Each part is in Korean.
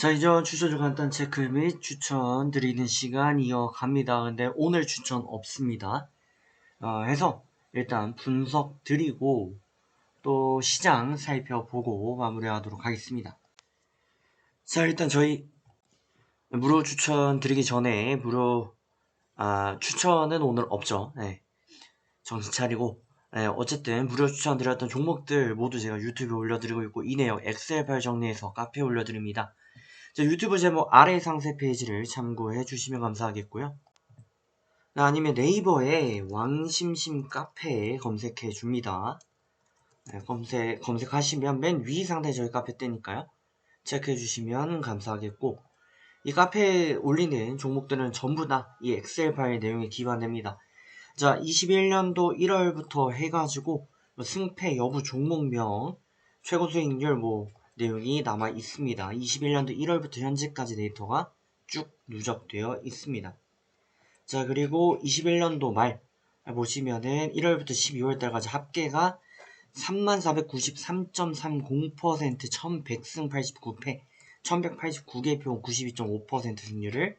자, 이제 주저주 간단 체크 및 추천 드리는 시간 이어갑니다. 근데 오늘 추천 없습니다. 해서 일단 분석 드리고 또 시장 살펴보고 마무리하도록 하겠습니다. 자, 일단 저희 무료 추천 드리기 전에 추천은 오늘 없죠. 네, 정신 차리고. 네, 어쨌든 무료 추천 드렸던 종목들 모두 제가 유튜브에 올려드리고 있고 이 내용 엑셀 파일 정리해서 카페에 올려드립니다. 자, 유튜브 제목 아래 상세 페이지를 참고해 주시면 감사하겠고요. 아니면 네이버에 왕심심 카페에 검색해 줍니다. 네, 검색하시면 맨 위 상단에 저희 카페 뜨니까요. 체크해 주시면 감사하겠고, 이 카페에 올리는 종목들은 전부 다 이 엑셀 파일 내용에 기반됩니다. 자, 21년도 1월부터 해가지고 승패 여부 종목명 최고 수익률 내용이 남아 있습니다. 21년도 1월부터 현재까지 데이터가 쭉 누적되어 있습니다. 자, 그리고 21년도 말 보시면은 1월부터 12월달까지 합계가 3493.30% 1100승 89패 1189개 표 92.5% 승률을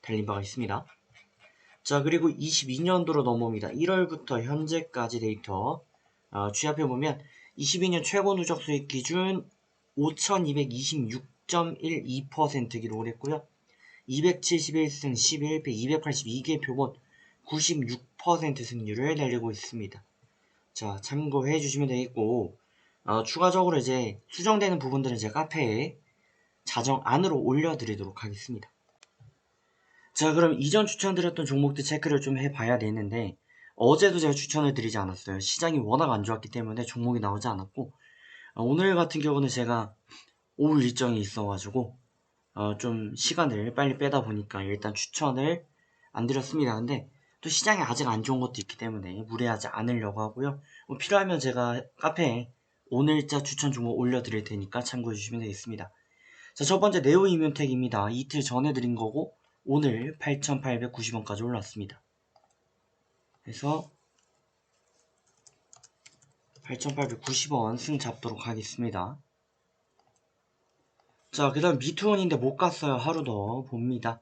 달린 바가 있습니다. 자, 그리고 22년도로 넘어옵니다. 1월부터 현재까지 데이터 취합해보면 22년 최고 누적 수익 기준 5226.12% 기록을 했고요. 271승 11패 282개 표본 96% 승률을 달리고 있습니다. 자, 참고해 주시면 되겠고, 추가적으로 이제 수정되는 부분들은 제 카페에 자정 안으로 올려드리도록 하겠습니다. 자, 그럼 이전 추천드렸던 종목들 체크를 좀 해봐야 되는데, 어제도 제가 추천을 드리지 않았어요. 시장이 워낙 안 좋았기 때문에 종목이 나오지 않았고, 오늘 같은 경우는 제가 오후 일정이 있어가지고 좀 시간을 빨리 빼다 보니까 일단 추천을 안 드렸습니다. 근데 또 시장이 아직 안 좋은 것도 있기 때문에 무리하지 않으려고 하고요. 필요하면 제가 카페에 오늘자 추천 종목 올려드릴 테니까 참고해 주시면 되겠습니다. 자, 첫 번째 네오이뮨텍입니다. 이틀 전에 드린 거고 오늘 8,890원까지 올랐습니다. 그래서 8,890원 승 잡도록 하겠습니다. 자, 그 다음 미투원인데 못 갔어요. 하루 더 봅니다.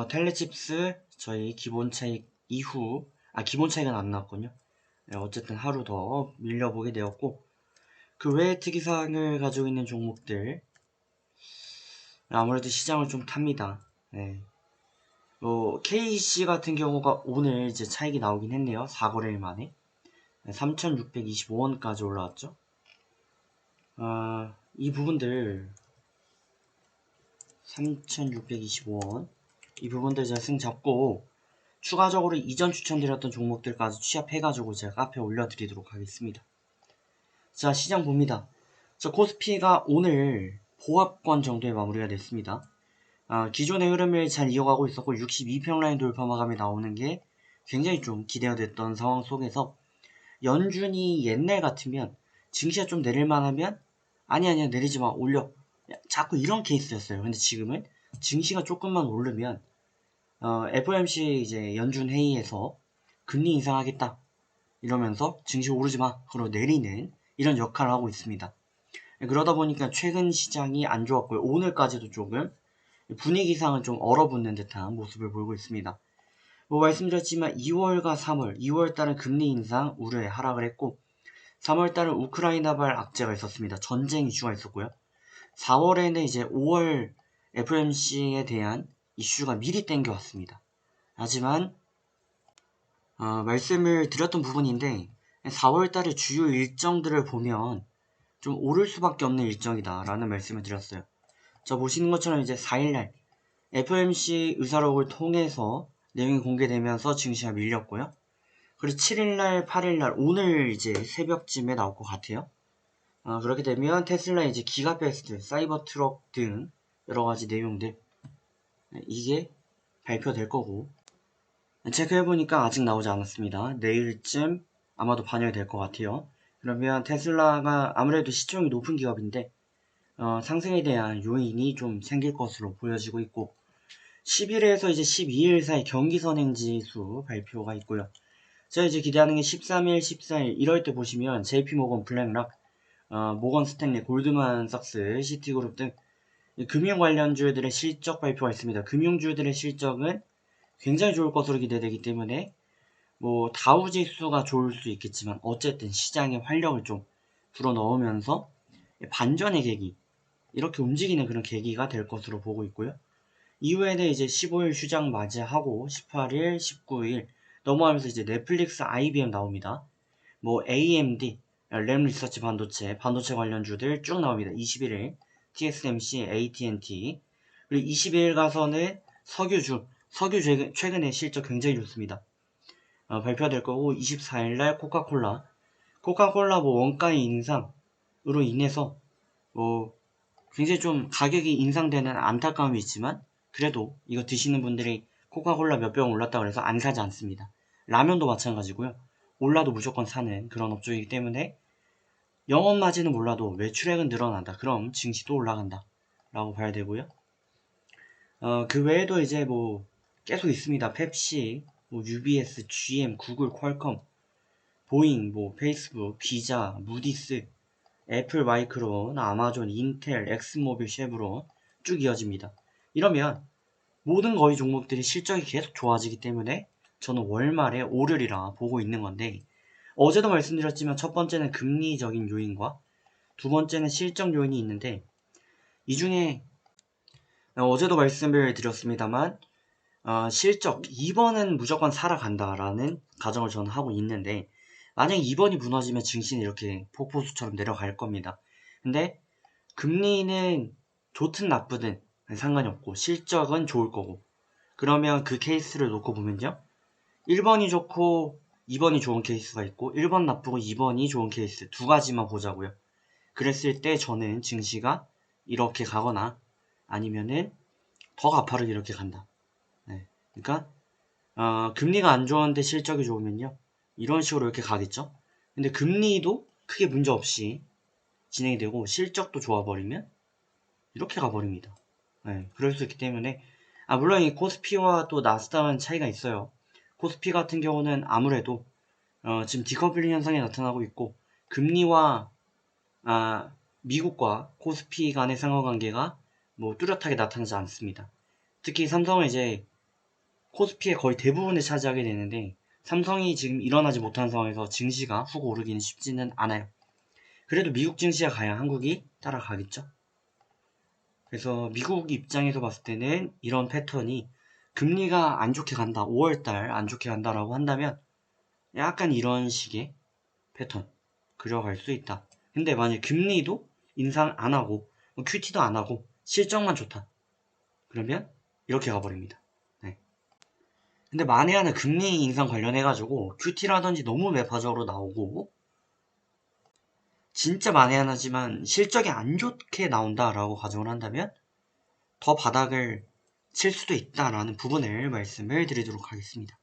텔레칩스 저희 기본 차익 이후 기본 차익은 안 나왔군요. 네, 어쨌든 하루 더 밀려보게 되었고, 그 외의 특이사항을 가지고 있는 종목들 아무래도 시장을 좀 탑니다. 네. KC 같은 경우가 오늘 이제 차익이 나오긴 했네요. 4거래일 만에 3,625원까지 올라왔죠. 이 부분들 3,625원 이 부분들 제가 승 잡고 추가적으로 이전 추천드렸던 종목들까지 취합해가지고 제가 카페에 올려드리도록 하겠습니다. 자, 시장 봅니다. 자, 코스피가 오늘 보합권 정도의 마무리가 됐습니다. 기존의 흐름을 잘 이어가고 있었고 62평 라인 돌파 마감이 나오는 게 굉장히 좀 기대가 됐던 상황 속에서 연준이 옛날 같으면 증시가 좀 내릴만 하면 아니야 내리지마 올려 자꾸 이런 케이스였어요. 근데 지금은 증시가 조금만 오르면 FOMC 이제 연준 회의에서 금리 인상하겠다 이러면서 증시 오르지마 그러고 내리는 이런 역할을 하고 있습니다. 그러다 보니까 최근 시장이 안 좋았고요. 오늘까지도 조금 분위기상은 좀 얼어붙는 듯한 모습을 보이고 있습니다. 말씀드렸지만 2월과 3월, 2월달은 금리 인상 우려에 하락을 했고 3월달은 우크라이나발 악재가 있었습니다. 전쟁 이슈가 있었고요. 4월에는 이제 5월 FOMC에 대한 이슈가 미리 땡겨왔습니다. 하지만 말씀을 드렸던 부분인데 4월달의 주요 일정들을 보면 좀 오를 수밖에 없는 일정이다 라는 말씀을 드렸어요. 자, 보시는 것처럼 이제 4일날 FOMC 의사록을 통해서 내용이 공개되면서 증시가 밀렸고요. 그리고 7일날, 8일날 오늘 이제 새벽쯤에 나올 것 같아요. 그렇게 되면 테슬라 이제 기가베스트, 사이버 트럭 등 여러가지 내용들 이게 발표될 거고 체크해보니까 아직 나오지 않았습니다. 내일쯤 아마도 반영이 될 것 같아요. 그러면 테슬라가 아무래도 시총이 높은 기업인데 상승에 대한 요인이 좀 생길 것으로 보여지고 있고 10일에서 이제 12일 사이 경기선행지수 발표가 있고요. 제가 이제 기대하는 게 13일, 14일 이럴 때 보시면 JP모건, 블랙락, 모건 스탠리, 골드만삭스, 시티그룹 등 금융 관련주들의 실적 발표가 있습니다. 금융주들의 실적은 굉장히 좋을 것으로 기대되기 때문에 뭐 다우지수가 좋을 수 있겠지만 어쨌든 시장의 활력을 좀 불어넣으면서 반전의 계기, 이렇게 움직이는 그런 계기가 될 것으로 보고 있고요. 이후에는 이제 15일 휴장 맞이하고 18일, 19일 넘어가면서 이제 넷플릭스, IBM 나옵니다. 뭐 AMD, 램 리서치 반도체 관련주들 쭉 나옵니다. 21일 TSMC, AT&T. 그리고 22일 가서는 석유 최근에 실적 굉장히 좋습니다. 발표될 거고, 24일날 코카콜라 뭐 원가의 인상으로 인해서 뭐 굉장히 좀 가격이 인상되는 안타까움이 있지만 그래도 이거 드시는 분들이 코카콜라 몇 병 올랐다고 해서 안 사지 않습니다. 라면도 마찬가지고요. 올라도 무조건 사는 그런 업종이기 때문에 영업마진은 몰라도 매출액은 늘어난다. 그럼 증시도 올라간다. 라고 봐야 되고요. 그 외에도 이제 뭐 계속 있습니다. 펩시, 뭐 UBS, GM, 구글, 퀄컴, 보잉, 뭐 페이스북, 비자, 무디스, 애플 마이크론, 아마존, 인텔, 엑스모빌, 쉐브론 쭉 이어집니다. 이러면 모든 거의 종목들이 실적이 계속 좋아지기 때문에 저는 월말에 오르리라 보고 있는 건데, 어제도 말씀드렸지만 첫 번째는 금리적인 요인과 두 번째는 실적 요인이 있는데, 이 중에 어제도 말씀을 드렸습니다만 실적 2번은 무조건 살아간다라는 가정을 저는 하고 있는데, 만약 2번이 무너지면 증시는 이렇게 폭포수처럼 내려갈 겁니다. 근데 금리는 좋든 나쁘든 상관이 없고 실적은 좋을 거고, 그러면 그 케이스를 놓고 보면요, 1번이 좋고 2번이 좋은 케이스가 있고 1번 나쁘고 2번이 좋은 케이스 두 가지만 보자고요. 그랬을 때 저는 증시가 이렇게 가거나 아니면은 더 가파르게 이렇게 간다. 네. 그러니까 금리가 안 좋은데 실적이 좋으면요, 이런 식으로 이렇게 가겠죠. 근데 금리도 크게 문제 없이 진행이 되고 실적도 좋아버리면 이렇게 가버립니다. 네, 그럴 수 있기 때문에 물론 이 코스피와 또 나스닥은 차이가 있어요. 코스피 같은 경우는 아무래도 지금 디커플링 현상이 나타나고 있고, 금리와 미국과 코스피 간의 상호관계가 뭐 뚜렷하게 나타나지 않습니다. 특히 삼성은 이제 코스피의 거의 대부분을 차지하게 되는데, 삼성이 지금 일어나지 못한 상황에서 증시가 훅 오르기는 쉽지는 않아요. 그래도 미국 증시가 가야 한국이 따라가겠죠. 그래서 미국 입장에서 봤을 때는 이런 패턴이 금리가 안 좋게 간다, 5월달 안 좋게 간다라고 한다면 약간 이런 식의 패턴 그려갈 수 있다. 근데 만약 금리도 인상 안 하고 QT도 안 하고 실적만 좋다, 그러면 이렇게 가버립니다. 네. 근데 만에 하나 금리 인상 관련해가지고 QT라든지 너무 매파적으로 나오고 진짜 만에 하나지만 실적이 안 좋게 나온다라고 가정을 한다면 더 바닥을 칠 수도 있다라는 부분을 말씀을 드리도록 하겠습니다.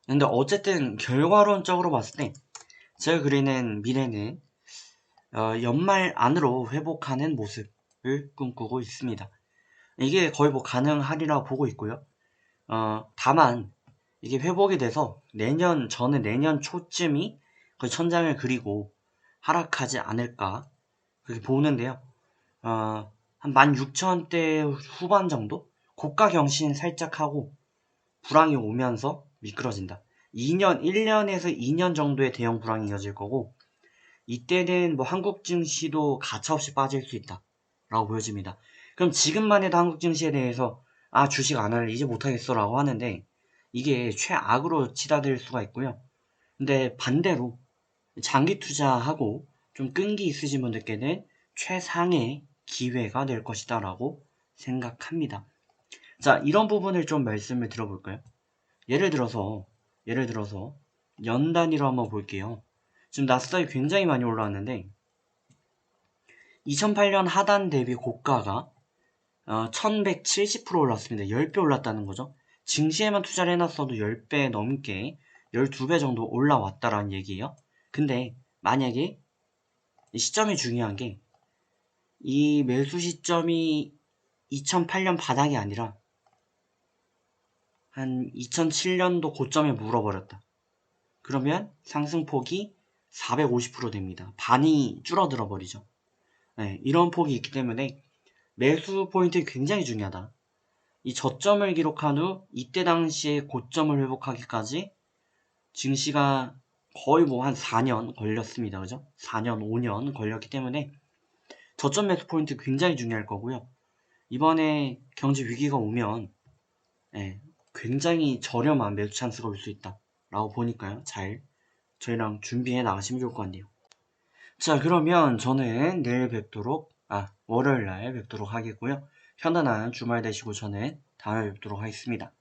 근데 어쨌든 결과론적으로 봤을 때 제가 그리는 미래는 연말 안으로 회복하는 모습을 꿈꾸고 있습니다. 이게 거의 뭐 가능하리라 보고 있고요. 다만 이게 회복이 돼서 저는 내년 초쯤이 거의 천장을 그리고 하락하지 않을까 그렇게 보는데요. 한 16,000대 후반 정도? 고가 경신 살짝 하고 불황이 오면서 미끄러진다. 1년에서 2년 정도의 대형 불황이 이어질 거고, 이때는 뭐 한국 증시도 가차없이 빠질 수 있다 라고 보여집니다. 그럼 지금만 해도 한국 증시에 대해서 주식 안 할래, 이제 못하겠어 라고 하는데, 이게 최악으로 치닫을 수가 있고요. 근데 반대로 장기 투자하고 좀 끈기 있으신 분들께는 최상의 기회가 될 것이다 라고 생각합니다. 자, 이런 부분을 좀 말씀을 들어볼까요? 예를 들어서 연 단위로 한번 볼게요. 지금 나스닥이 굉장히 많이 올라왔는데 2008년 하단 대비 고가가 1170% 올랐습니다. 10배 올랐다는 거죠. 증시에만 투자를 해놨어도 10배 넘게 12배 정도 올라왔다라는 얘기예요. 근데 만약에 이 시점이 중요한 게, 이 매수 시점이 2008년 바닥이 아니라 한 2007년도 고점에 물어버렸다. 그러면 상승폭이 450% 됩니다. 반이 줄어들어 버리죠. 네, 이런 폭이 있기 때문에 매수 포인트 굉장히 중요하다. 이 저점을 기록한 후 이때 당시에 고점을 회복하기까지 증시가 거의 뭐 한 4년 걸렸습니다. 그죠? 4년, 5년 걸렸기 때문에 저점 매수 포인트 굉장히 중요할 거고요. 이번에 경제 위기가 오면 굉장히 저렴한 매수 찬스가 올 수 있다 라고 보니까요. 잘 저희랑 준비해 나가시면 좋을 것 같네요. 자, 그러면 저는 내일 월요일날 뵙도록 하겠고요. 편안한 주말 되시고 저는 다음에 뵙도록 하겠습니다.